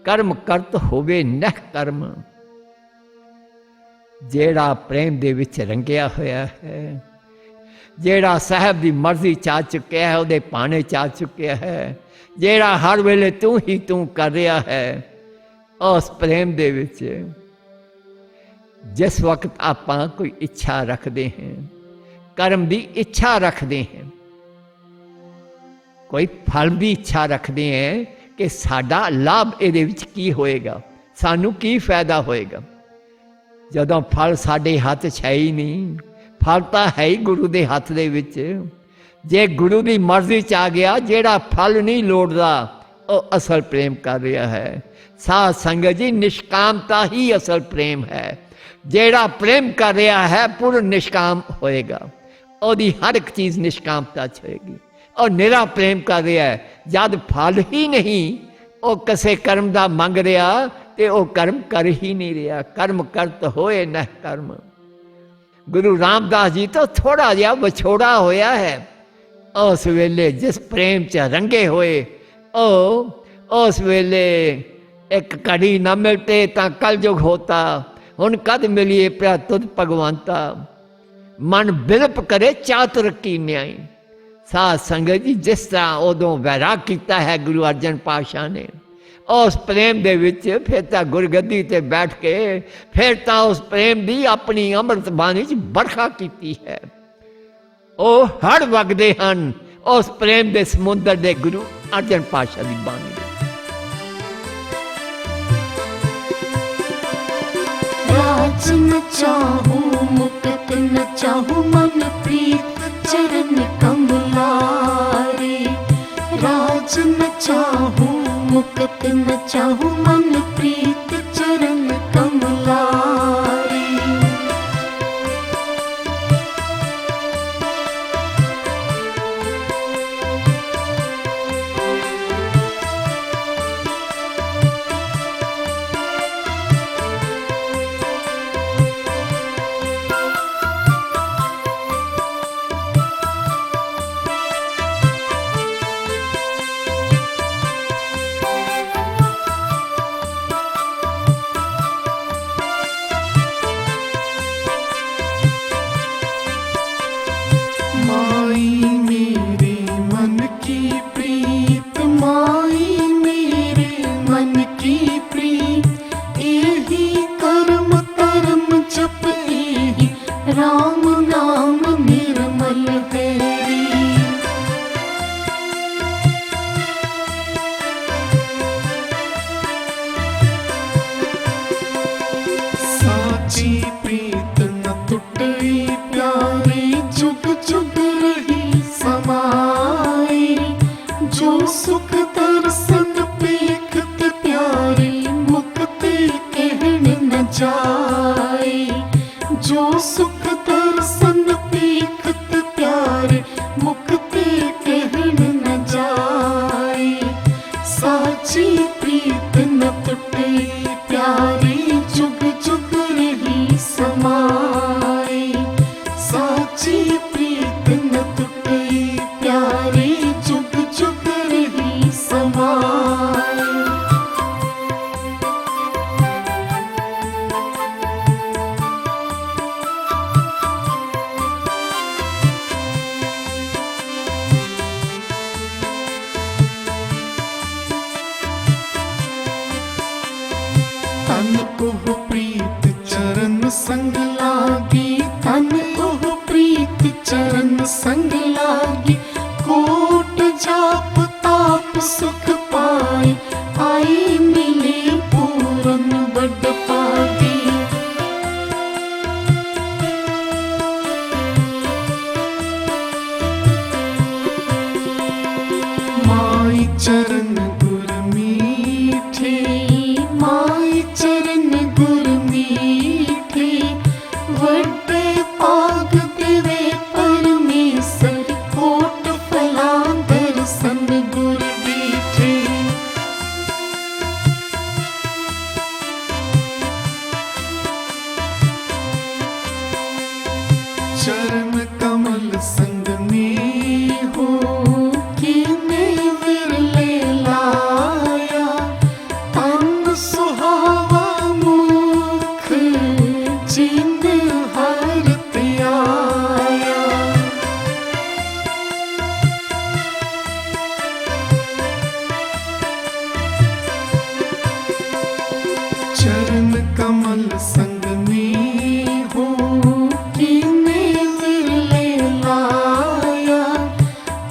कर्म करत होवे नह कर्म जेड़ा प्रेम दे विच रंगिया होया है जेड़ा साहब दी मर्जी चा चुकिया है उहदे पाने चा चुकिया है जेड़ा हर वेले तू ही तू कर रहा है। उस प्रेम दे विच जिस वक्त आप कोई इच्छा रखते हैं कर्म की इच्छा रखते हैं कोई फल की इच्छा रखते हैं कि साडा लाभ इहदे विच की होएगा सानू की फायदा होएगा। जदों फल साडे हाथ है ही नहीं फल तो है ही गुरु के हाथ दे विच। जे गुरु की मर्जी च आ गया जेड़ा फल नहीं लोड़दा वो असल प्रेम कर रहा है। साध संगत जी निष्कामता ही असल प्रेम है। ਜਿਹੜਾ ਪ੍ਰੇਮ ਕਰ ਰਿਹਾ ਹੈ ਪੂਰਨ ਨਿਸ਼ਕਾਮ ਹੋਏਗਾ, ਉਹਦੀ ਹਰ ਇੱਕ ਚੀਜ਼ ਨਿਸ਼ਕਾਮਤਾ 'ਚ ਹੋਏਗੀ। ਉਹ ਨਿਰਾ ਪ੍ਰੇਮ ਕਰ ਰਿਹਾ ਹੈ, ਜਦ ਫਲ ਹੀ ਨਹੀਂ ਉਹ ਕਿਸੇ ਕਰਮ ਦਾ ਮੰਗ ਰਿਹਾ ਤੇ ਉਹ ਕਰਮ ਕਰ ਹੀ ਨਹੀਂ ਰਿਹਾ। ਕਰਮ ਕਰਤ ਹੋਏ ਨਾ ਕਰਮ। ਗੁਰੂ ਰਾਮਦਾਸ ਜੀ ਤੋਂ ਥੋੜਾ ਜਿਹਾ ਵਿਛੋੜਾ ਹੋਇਆ ਹੈ। ਉਸ ਵੇਲੇ ਜਿਸ ਪ੍ਰੇਮ 'ਚ ਰੰਗੇ ਹੋਏ, ਉਹ ਉਸ ਵੇਲੇ ਇੱਕ ਘੜੀ ਨਾ ਮਿਲਤੇ ਤਾਂ ਕਲਯੁਗ ਹੋਤਾ। ਹੁਣ ਕਦ ਮਿਲੀਏ ਪਿਆ ਤੁਧ ਭਗਵੰਤਾ। ਮਨ ਬਿਲਪ ਕਰੇ ਚਾਤੁਰ ਕੀ ਨਿਆਈ। ਸਾਧ ਸੰਗਤ ਜੀ, ਜਿਸ ਤਰ੍ਹਾਂ ਉਦੋਂ ਵੈਰਾਗ ਕੀਤਾ ਹੈ ਗੁਰੂ ਅਰਜਨ ਪਾਤਸ਼ਾਹ ਨੇ, ਉਸ ਪ੍ਰੇਮ ਦੇ ਵਿੱਚ ਫਿਰ ਤਾਂ ਗੁਰਗੱਦੀ ਤੇ ਬੈਠ ਕੇ ਫਿਰ ਤਾਂ ਉਸ ਪ੍ਰੇਮ ਦੀ ਆਪਣੀ ਅੰਮ੍ਰਿਤ ਬਾਣੀ 'ਚ ਵਰਖਾ ਕੀਤੀ ਹੈ। ਉਹ ਹੜ ਵਗਦੇ ਹਨ ਉਸ ਪ੍ਰੇਮ ਦੇ ਸਮੁੰਦਰ ਦੇ ਗੁਰੂ ਅਰਜਨ ਪਾਤਸ਼ਾਹ ਦੀ ਬਾਣੀ ਦੇ। राज न चाहूं मुकुट न चाहूं मन प्रीत चरण कमलारे। राज न चाहूं मुकुट न चाहूं मन प्रीत चरण कमलारे। राम नाम निर्मल है। साची प्रीत न टूटे प्यारे जुग जुग रही समाए। जो सुख दर्शन पेखत प्यारे मुक्ति कहने न जाए। जो सुख दर्शन पेखत प्यारे मुक्ति कहने न जाए। साची प्रीत न टूटे प्यारे जुग जुग रही समाए। साची प्रीत न टूटे प्यारे जुग जुग रही समाए। तन ओह प्रीत चरण संग लागी। तन ओह प्रीत चरण संग लागी। कोट जाप ताप सुख पाए। आई मिले पूरन बड़ पागी। माई चरण गुर मीठे। माई चरण गुर मीठे। वड्डे पाग देवे परमेसर। कोट फला दर्शन गुर दीठे। चरण कमल संग में हो कीने विरले लाया। तन सुहावा मुख जिन हरत आया। चरण कमल संग में हो कीने विरले लाया।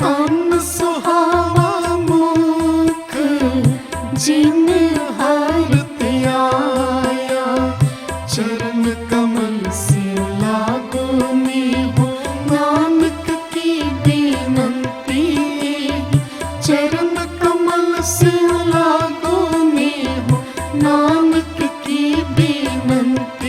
तन सुहावा मुख जिन हरत आया। चरण कमल से लागो में हो नानक की बेनंती। चरण कमल से लागो में हो नानक की बेनंती।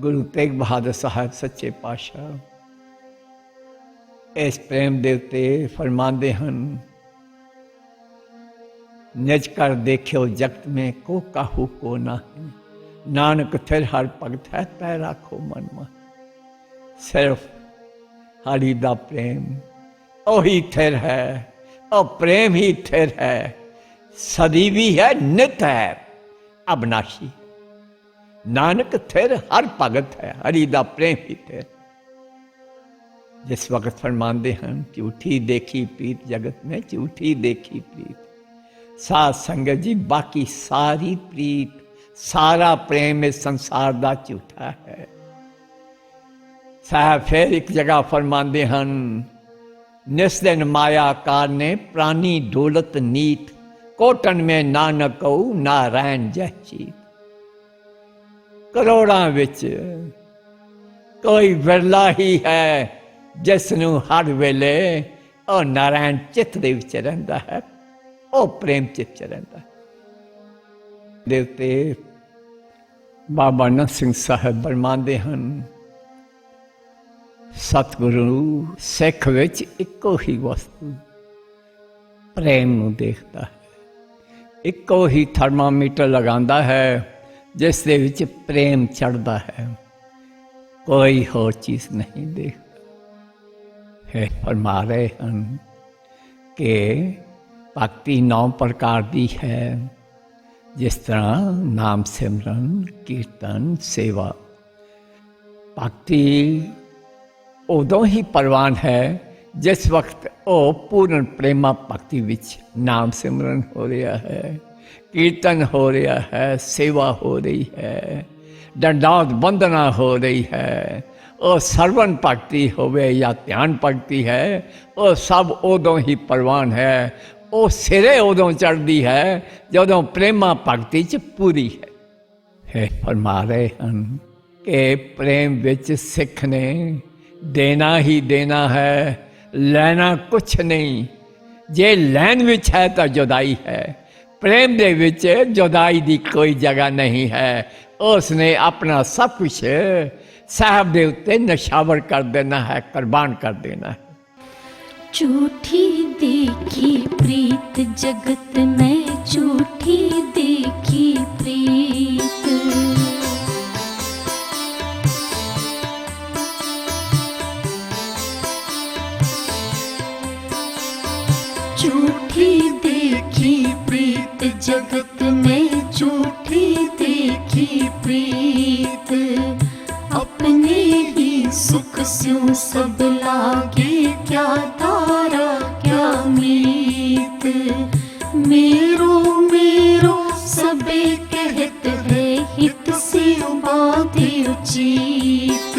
गुरु तेग बहादुर साहब सच्चे पातशाह इस प्रेम दे उत्ते फरमांदे हन, निज कर देखियो जगत में को काहू को नाही, नानक थिर हर भगत है तै राखो मन में। सिर्फ हरि दा प्रेम ओही थिर है, और प्रेम ही थिर है, सदी भी है, नित है, अविनाशी। नानक थिर हर भगत है, हरि दा प्रेम ही थिर। जिस वक्त फरमांदे हैं, झूठी देखी प्रीत जगत में, झूठी देखी प्रीत, साध संगत जी बाकी सारी प्रीत, सारा प्रेम इस संसार दा झूठा है। साहब फिर एक जगह फरमांदे हैं, निस दिन माया कार ने प्राणी दौलत नीत, कोटन में नानक कहू नारायण जय चीत। करोड़ां विच कोई विरला ही है जिसनू हर वेले और नारायण चित्त दे विच रहिंदा है, ਉਹ प्रेम चित्त रहता है। देवते बाबा नंद सिंह साहब फरमांदे हैं, सतगुरु सिख विच इक्को ही वस्तु प्रेम नू देखता है, इक्को ही थर्मामीटर लगांदा है जिस दे विच प्रेम चढ़ता है, कोई होर चीज़ नहीं देखता है। फरमा रहे हैं कि भक्ति 9 प्रकार की है, जिस तरह नाम सिमरन कीर्तन सेवा। भक्ति उदों ही परवान है जिस वक्त वो पूर्ण प्रेमा भक्ति विच नाम सिमरन हो रहा है, कीर्तन हो रहा है, सेवा हो रही है, दंडात वंदना हो रही है, और सरवण भक्ति होवे या ध्यान भक्ति है, वो सब उदों ही परवान है। वो सिरे उदों चढ़ती है जदों प्रेमा भक्ति च पूरी है। फरमा रहे हैं कि प्रेम विच सिख ने देना ही देना है, लेना कुछ नहीं। जे लैन विच है तो जुदाई है, प्रेम दे विच जुदाई दी कोई जगह नहीं है। उसने अपना सब कुछ साहब दे उत्ते नशावर कर देना है, कुर्बान कर देना है। झूठी देखी प्रीत जगत में, झूठी देखी प्रीत, झूठी देखी प्रीत जगत में, झूठी देखी प्रीत, अपने ही सुख स्यों सब लागे, क्या तारा क्या मीत। मेरो मेरो सबे कहत है, हित से बाधे उचित।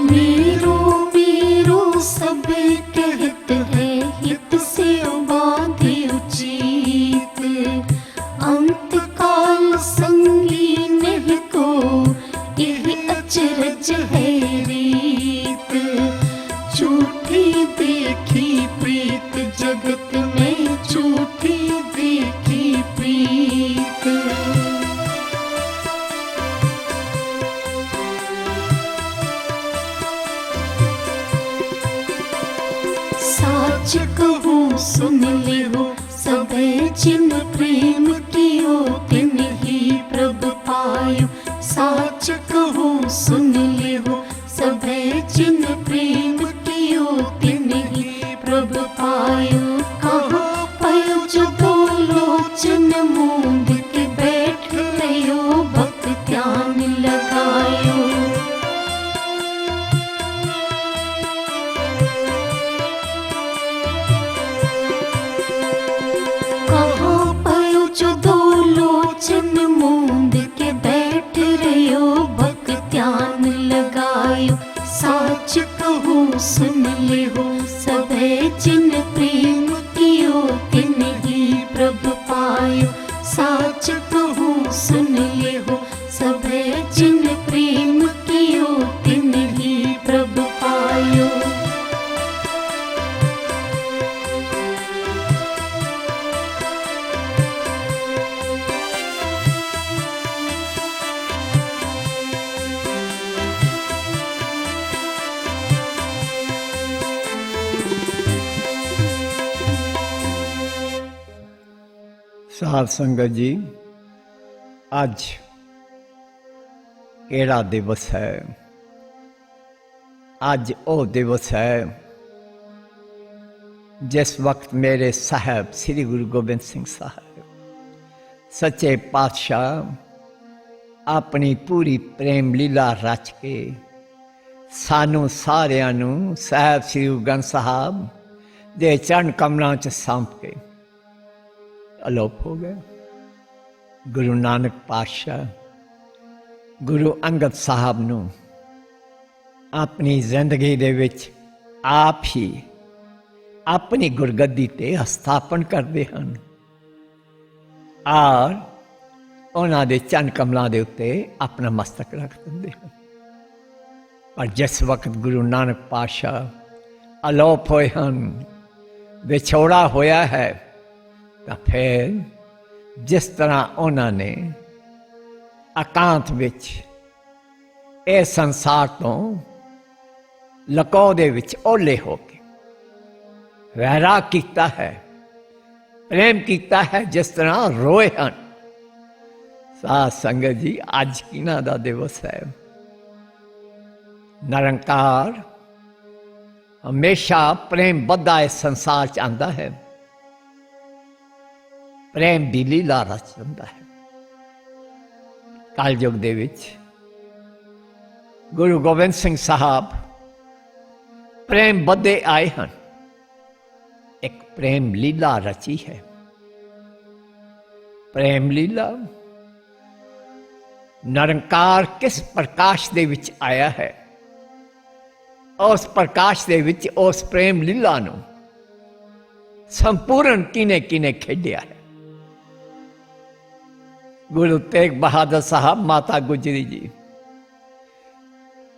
मेरो मेरो सबे कहत है, हित से बाधे उचित। अंत काल संगी नहीं को, यह अचरज है रीत। झूठी देखी प्रीत जगत में, झूठी देखी प्रीत। साच कहूँ सुन ले हो सबे, जिन प्रेम कियो तिन ही प्रभ पायो। साच कहूँ सुन ले हो सबे, जिन प्रेम कियो तिन ही प्रभ पायो। कहाँ पायो जो दो लोचन मूंद के बैठ रहो, भक्त ध्यान लगायो। जो दो लोचन मूंद के बैठ रहो, भक्त ध्यान लगायो। साच कहूँ सुन ले हो सबे, जिन प्रेम कियो तिन ही प्रभ पायो। साच कहूँ सुन ले हो सबे, जिन प्रेम कियो तिन ही प्रभ पायो। साध संगत जी, आज केड़ा दिवस है? आज वो दिवस है जिस वक्त मेरे साहब श्री गुरु गोबिंद सिंह साहब सच्चे पातशाह अपनी पूरी प्रेम लीला रच के सानू सारियां नू साहब श्री गुरु ग्रंथ साहब दे चरण कमलों च सौंप के अलोप हो गए। गुरु नानक पातशाह गुरु अंगद साहब नू अपनी जिंदगी दे विच आप ही अपनी गुरगद्दी ते स्थापन करते हैं और उन्हां दे चरण कमलों के उत्ते अपना मस्तक रख देंगे हैं। पर जिस वक्त गुरु नानक पातशाह अलोप होए हैं, विछोड़ा होया है, तो फिर जिस तरह उन्होंने एकांत विच इस संसार तो लको दे विच ओले हो के वैराग किया है, प्रेम किया है, जिस तरह रोए हैं। साध संगत जी, अज किन्हां दा दिवस है? निरंकार हमेशा प्रेम बद्धा इस संसार च आंदा है, प्रेम दी लीला रच दिंदा है। कलयुग दे विच गुरु गोबिंद सिंह साहब प्रेम बद्धे आए हैं, एक प्रेम लीला रची है। प्रेम लीला निरंकार किस प्रकाश दे विच आया है, उस प्रकाश दे विच उस प्रेम लीला नू संपूर्ण किने किने खेडिया है। गुरु तेग बहादुर साहब, माता गुजरी जी,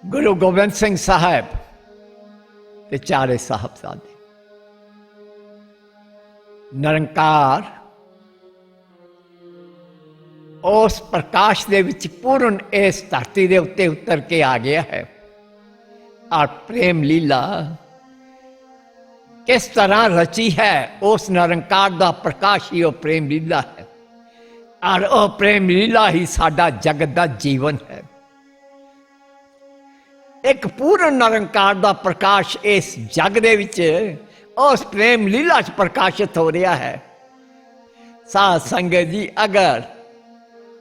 गुरु गोबिंद सिंह साहब ते चारे साहबजादे। निरंकार उस प्रकाश दे विच पूर्ण इस धरती दे उत्ते उतर के आ गया है और प्रेम लीला किस तरह रची है, उस निरंकार दा प्रकाश ही वो प्रेम लीला है और वह प्रेम लीला ही साडा जगत दा जीवन है। एक पूर्ण निरंकार दा प्रकाश इस जग दे विच उस प्रेम लीला च प्रकाशित हो रहा है। साध संगत जी, अगर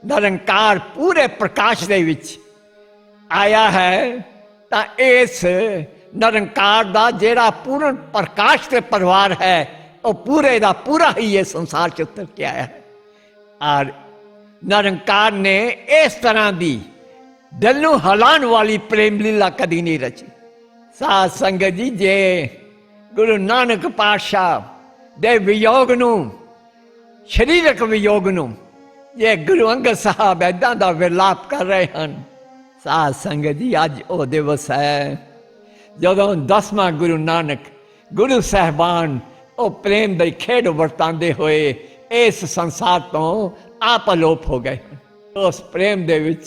निरंकार पूरे प्रकाश दे विच आया है तो इस निरंकार दा जेड़ा पूर्ण प्रकाश के परिवार है वो पूरे दा पूरा ही ये संसार च उतर के आया है। और निरंकार ने इस तरह की दिल नूं हिलाण वाली प्रेम लीला कदी नहीं रची। साध संगत जी, जे गुरु नानक पातशाह दे वियोग नूं, शरीरक वियोग नूं, ये गुरु अंगद साहब ऐदां दा विलाप कर रहे हैं। साध संगत जी, अज वो दिवस है जदों 10वां गुरु नानक गुरु साहबान वो प्रेम दी खेड वरतांदे होए इस संसार तो आप अलोप हो गए। उस प्रेम दे विच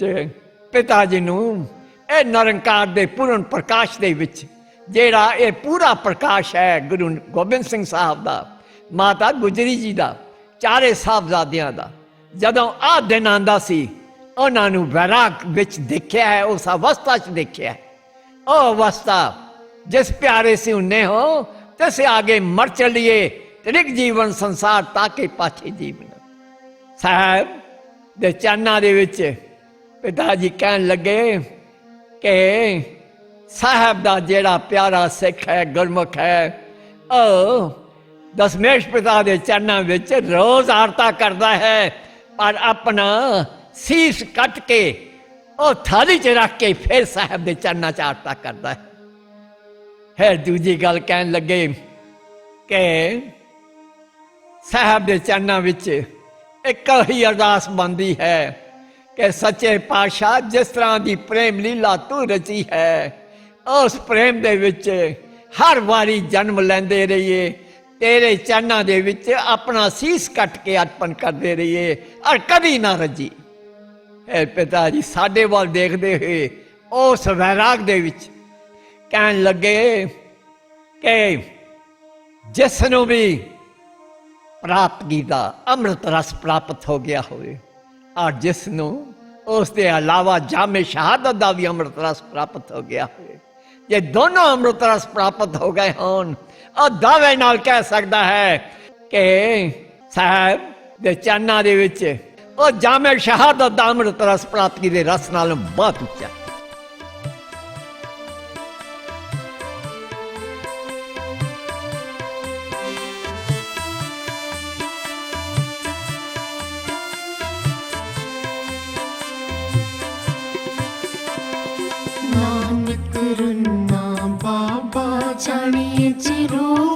पिता जी नूं ए निरंकार दे पूर्ण प्रकाश दे विच जेड़ा ये पूरा प्रकाश है गुरु गोबिंद सिंह साहब दा, माता गुजरी जी दा, चारे साहबजादियां दा, जदों आ दिन आंदा सी उन्हां नूं वैराग विच देखिया है, उस अवस्था च देखिया है। ओ अवस्था जिस प्यारे से उन्ने हो तैसे आगे मर चलिए, त्रिक जीवन संसार ताके पाछे जीवन। साहब दे चरनां दे विच पिताजी कहन लगे कि साहब दा जेड़ा प्यारा सिख है, गुरमुख है, ओ दशमेश पिता दे चरनां विच रोज आरता करता है, पर अपना शीश कट के और थाली च रख के फिर साहब दे चरनां च आरता करता है। फिर दूजी गल कहन लगे कि साहब दे चरनां विच एक ही अरदास बनती है कि सच्चे पातशाह जिस तरह की प्रेम लीला तू रची है, उस प्रेम दे विच हर वारी जन्म लेंदे रहिए, तेरे चरनां दे विच अपना शीश कट के अर्पण करते रहिए और कभी ना रजी। पिताजी साडे वाल देखते हुए उस वैराग दे विच कहन लगे कि जिसनों भी ਪ੍ਰਾਪਤੀ ਦਾ ਅੰਮ੍ਰਿਤ ਰਸ ਪ੍ਰਾਪਤ ਹੋ ਗਿਆ ਹੋਵੇ, ਔਰ ਜਿਸ ਨੂੰ ਉਸ ਦੇ ਇਲਾਵਾ ਜਾਮੇ ਸ਼ਹਾਦਤ ਦਾ ਵੀ ਅੰਮ੍ਰਿਤ ਰਸ ਪ੍ਰਾਪਤ ਹੋ ਗਿਆ ਹੋਵੇ, ਜੇ ਦੋਨੋਂ ਅੰਮ੍ਰਿਤ ਰਸ ਪ੍ਰਾਪਤ ਹੋ ਗਏ ਹੋਣ, ਉਹ ਦਾਅਵੇ ਨਾਲ ਕਹਿ ਸਕਦਾ ਹੈ ਕਿ ਸਾਹਿਬ ਦੇ ਚਰਨਾਂ ਦੇ ਵਿੱਚ ਉਹ ਜਾਮੇ ਸ਼ਹਾਦਤ ਦਾ ਅੰਮ੍ਰਿਤ ਰਸ ਪ੍ਰਾਪਤੀ ਦੇ ਰਸ ਨਾਲੋਂ ਬਹੁਤ ਉੱਚਾ। ਨਾਨਕ ਰੁਨਾ ਬਾਬਾ ਜਾਣੇ ਜਰੂਰ